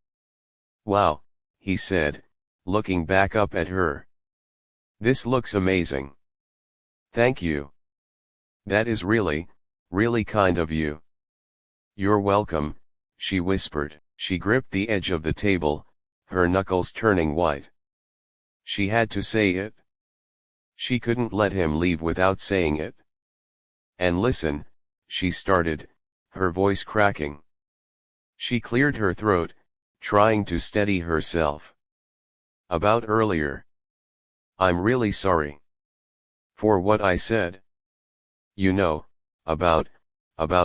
"Wow," he said, looking back up at her. "This looks amazing. Thank you. That is really, really kind of you." "You're welcome," she whispered. She gripped the edge of the table, her knuckles turning white. She had to say it. She couldn't let him leave without saying it. "And listen," she started, her voice cracking. She cleared her throat, trying to steady herself. "About earlier. I'm really sorry. For what I said. You know, about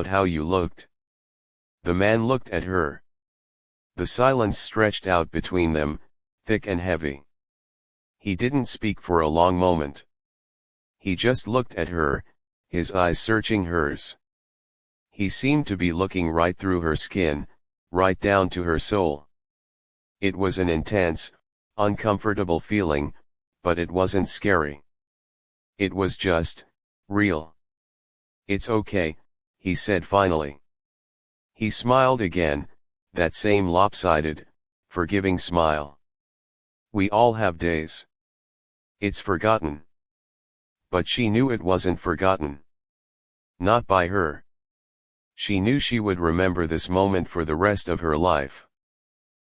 how you looked." The man looked at her. The silence stretched out between them, thick and heavy. He didn't speak for a long moment. He just looked at her, his eyes searching hers. He seemed to be looking right through her skin, right down to her soul. It was an intense, uncomfortable feeling, but it wasn't scary. It was just, real. "It's okay," he said finally. He smiled again, that same lopsided, forgiving smile. "We all have days. It's forgotten." But she knew it wasn't forgotten. Not by her. She knew she would remember this moment for the rest of her life.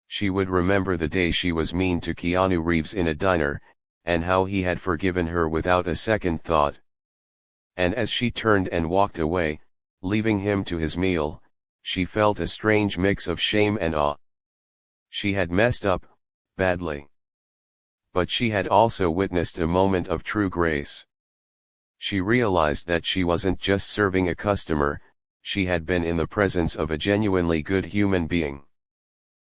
She would remember the day she was mean to Keanu Reeves in a diner, and how he had forgiven her without a second thought. And as she turned and walked away, leaving him to his meal, she felt a strange mix of shame and awe. She had messed up, badly. But she had also witnessed a moment of true grace. She realized that she wasn't just serving a customer, she had been in the presence of a genuinely good human being.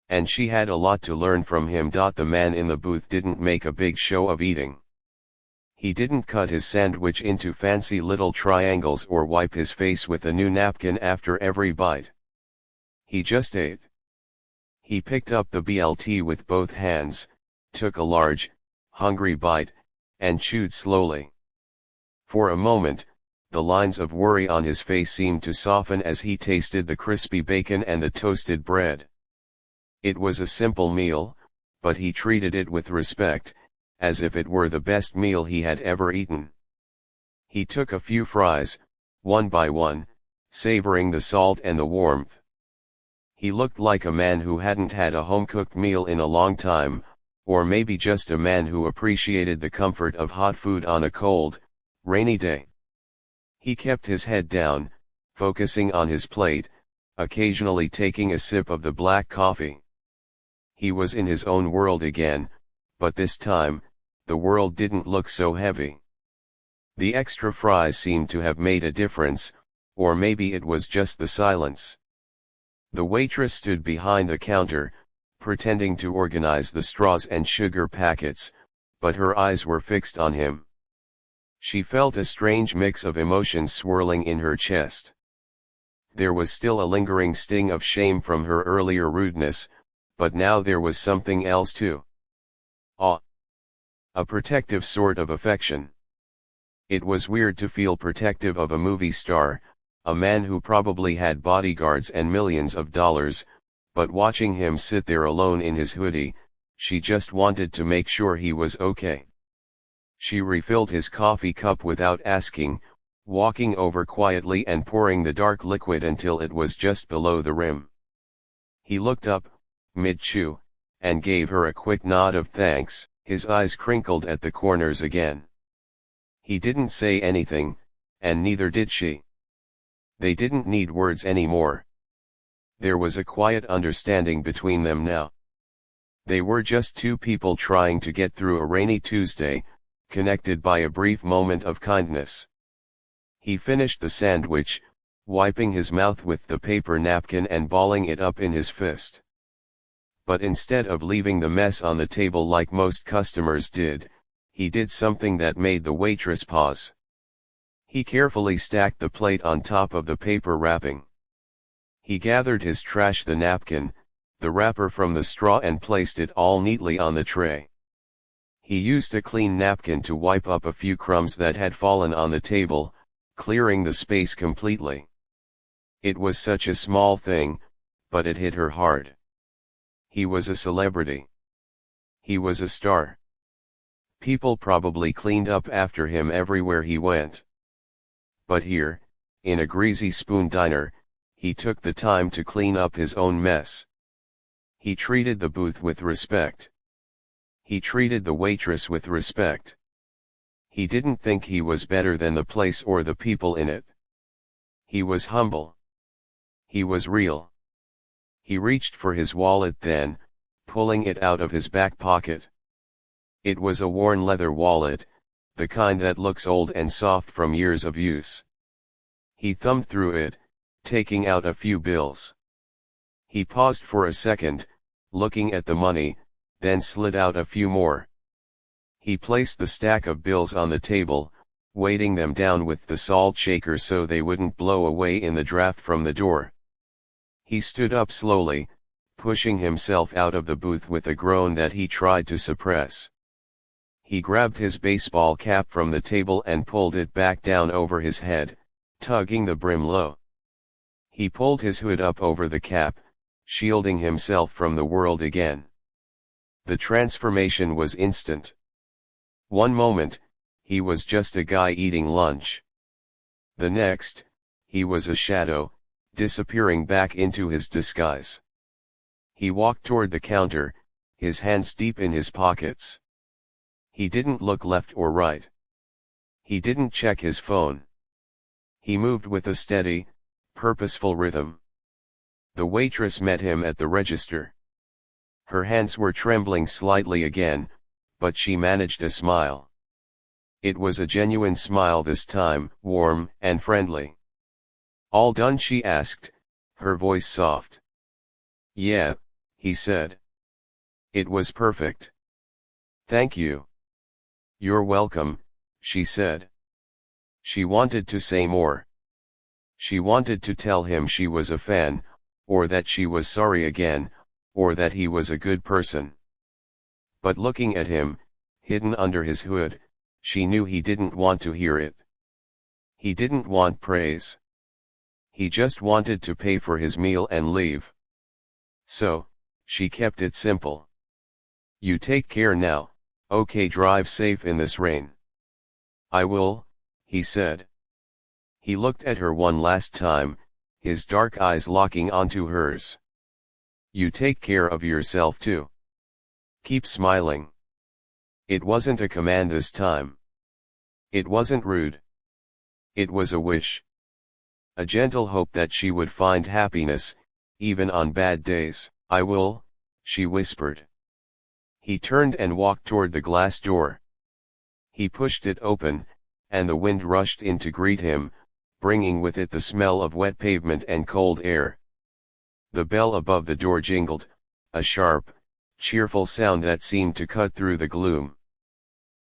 And she had a lot to learn from him. The man in the booth didn't make a big show of eating. He didn't cut his sandwich into fancy little triangles or wipe his face with a new napkin after every bite. He just ate. He picked up the BLT with both hands, took a large, hungry bite, and chewed slowly. For a moment, the lines of worry on his face seemed to soften as he tasted the crispy bacon and the toasted bread. It was a simple meal, but he treated it with respect, as if it were the best meal he had ever eaten. He took a few fries, one by one, savoring the salt and the warmth. He looked like a man who hadn't had a home-cooked meal in a long time, or maybe just a man who appreciated the comfort of hot food on a cold, rainy day. He kept his head down, focusing on his plate, occasionally taking a sip of the black coffee. He was in his own world again, but this time, the world didn't look so heavy. The extra fries seemed to have made a difference, or maybe it was just the silence. The waitress stood behind the counter, pretending to organize the straws and sugar packets, but her eyes were fixed on him. She felt a strange mix of emotions swirling in her chest. There was still a lingering sting of shame from her earlier rudeness, but now there was something else too. Awe. A protective sort of affection. It was weird to feel protective of a movie star, a man who probably had bodyguards and millions of dollars, but watching him sit there alone in his hoodie, she just wanted to make sure he was okay. She refilled his coffee cup without asking, walking over quietly and pouring the dark liquid until it was just below the rim. He looked up, mid-chew, and gave her a quick nod of thanks, his eyes crinkled at the corners again. He didn't say anything, and neither did she. They didn't need words anymore. There was a quiet understanding between them now. They were just two people trying to get through a rainy Tuesday, connected by a brief moment of kindness. He finished the sandwich, wiping his mouth with the paper napkin and balling it up in his fist. But instead of leaving the mess on the table like most customers did, he did something that made the waitress pause. He carefully stacked the plate on top of the paper wrapping. He gathered his trash, the napkin, the wrapper from the straw, and placed it all neatly on the tray. He used a clean napkin to wipe up a few crumbs that had fallen on the table, clearing the space completely. It was such a small thing, but it hit her hard. He was a celebrity. He was a star. People probably cleaned up after him everywhere he went. But here, in a greasy spoon diner, he took the time to clean up his own mess. He treated the booth with respect. He treated the waitress with respect. He didn't think he was better than the place or the people in it. He was humble. He was real. He reached for his wallet then, pulling it out of his back pocket. It was a worn leather wallet, the kind that looks old and soft from years of use. He thumbed through it, taking out a few bills. He paused for a second, looking at the money, then slid out a few more. He placed the stack of bills on the table, weighting them down with the salt shaker so they wouldn't blow away in the draft from the door. He stood up slowly, pushing himself out of the booth with a groan that he tried to suppress. He grabbed his baseball cap from the table and pulled it back down over his head, tugging the brim low. He pulled his hood up over the cap, shielding himself from the world again. The transformation was instant. One moment, he was just a guy eating lunch. The next, he was a shadow, disappearing back into his disguise. He walked toward the counter, his hands deep in his pockets. He didn't look left or right. He didn't check his phone. He moved with a steady, purposeful rhythm. The waitress met him at the register. Her hands were trembling slightly again, but she managed a smile. It was a genuine smile this time, warm and friendly. "All done?" she asked, her voice soft. "Yeah," he said. "It was perfect. Thank you." "You're welcome," she said. She wanted to say more. She wanted to tell him she was a fan, or that she was sorry again, or that he was a good person. But looking at him, hidden under his hood, she knew he didn't want to hear it. He didn't want praise. He just wanted to pay for his meal and leave. So, she kept it simple. "You take care now, okay? Drive safe in this rain." "I will," he said. He looked at her one last time, his dark eyes locking onto hers. "You take care of yourself too. Keep smiling." It wasn't a command this time. It wasn't rude. It was a wish. A gentle hope that she would find happiness, even on bad days. "I will," she whispered. He turned and walked toward the glass door. He pushed it open, and the wind rushed in to greet him, bringing with it the smell of wet pavement and cold air. The bell above the door jingled, a sharp, cheerful sound that seemed to cut through the gloom.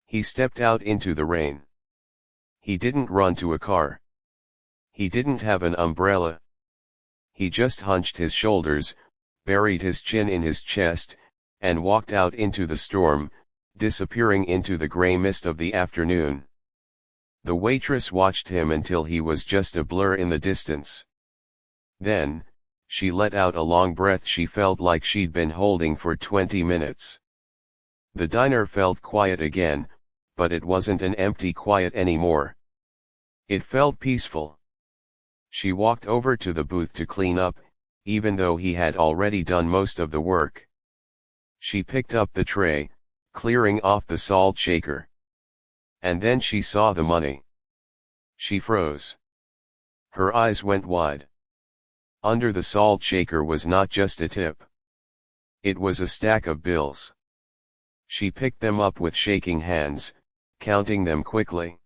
He stepped out into the rain. He didn't run to a car. He didn't have an umbrella. He just hunched his shoulders, buried his chin in his chest, and walked out into the storm, disappearing into the gray mist of the afternoon. The waitress watched him until he was just a blur in the distance. Then, she let out a long breath she felt like she'd been holding for 20 minutes. The diner felt quiet again, but it wasn't an empty quiet anymore. It felt peaceful. She walked over to the booth to clean up, even though he had already done most of the work. She picked up the tray, clearing off the salt shaker. And then she saw the money. She froze. Her eyes went wide. Under the salt shaker was not just a tip. It was a stack of bills. She picked them up with shaking hands, counting them quickly.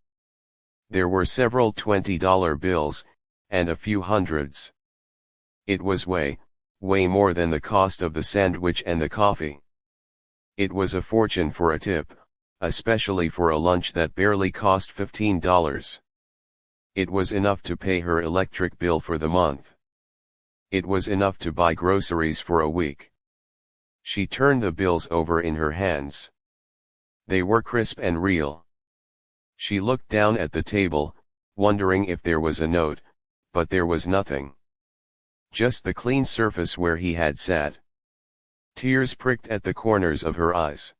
There were several $20 bills, and a few hundreds. It was way more than the cost of the sandwich and the coffee. It was a fortune for a tip, especially for a lunch that barely cost $15. It was enough to pay her electric bill for the month. It was enough to buy groceries for a week. She turned the bills over in her hands. They were crisp and real. She looked down at the table, wondering if there was a note, but there was nothing. Just the clean surface where he had sat. Tears pricked at the corners of her eyes.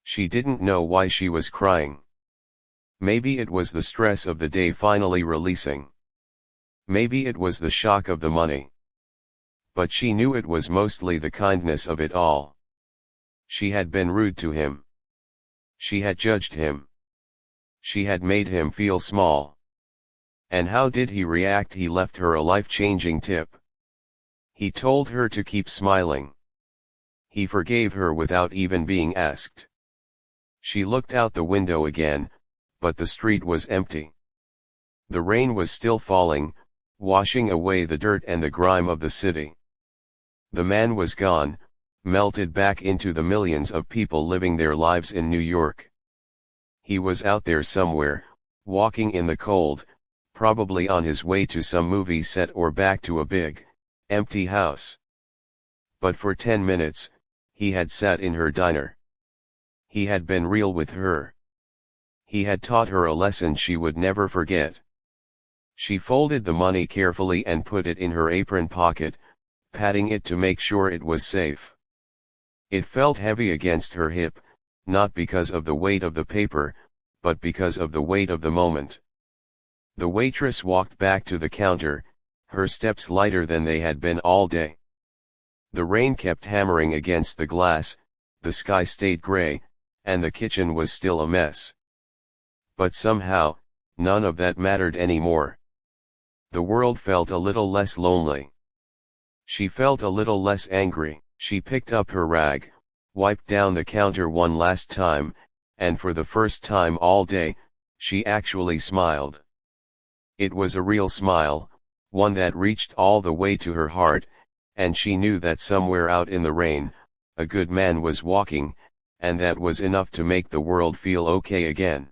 She didn't know why she was crying. Maybe it was the stress of the day finally releasing. Maybe it was the shock of the money. But she knew it was mostly the kindness of it all. She had been rude to him. She had judged him. She had made him feel small. And how did he react? He left her a life-changing tip. He told her to keep smiling. He forgave her without even being asked. She looked out the window again, but the street was empty. The rain was still falling, washing away the dirt and the grime of the city. The man was gone, melted back into the millions of people living their lives in New York. He was out there somewhere, walking in the cold, probably on his way to some movie set or back to a big, empty house. But for 10 minutes, he had sat in her diner. He had been real with her. He had taught her a lesson she would never forget. She folded the money carefully and put it in her apron pocket, patting it to make sure it was safe. It felt heavy against her hip, not because of the weight of the paper, but because of the weight of the moment. The waitress walked back to the counter, her steps lighter than they had been all day. The rain kept hammering against the glass, the sky stayed gray, and the kitchen was still a mess. But somehow, none of that mattered anymore. The world felt a little less lonely. She felt a little less angry. She picked up her rag, wiped down the counter one last time, and for the first time all day, she actually smiled. It was a real smile, one that reached all the way to her heart, and she knew that somewhere out in the rain, a good man was walking, and that was enough to make the world feel okay again.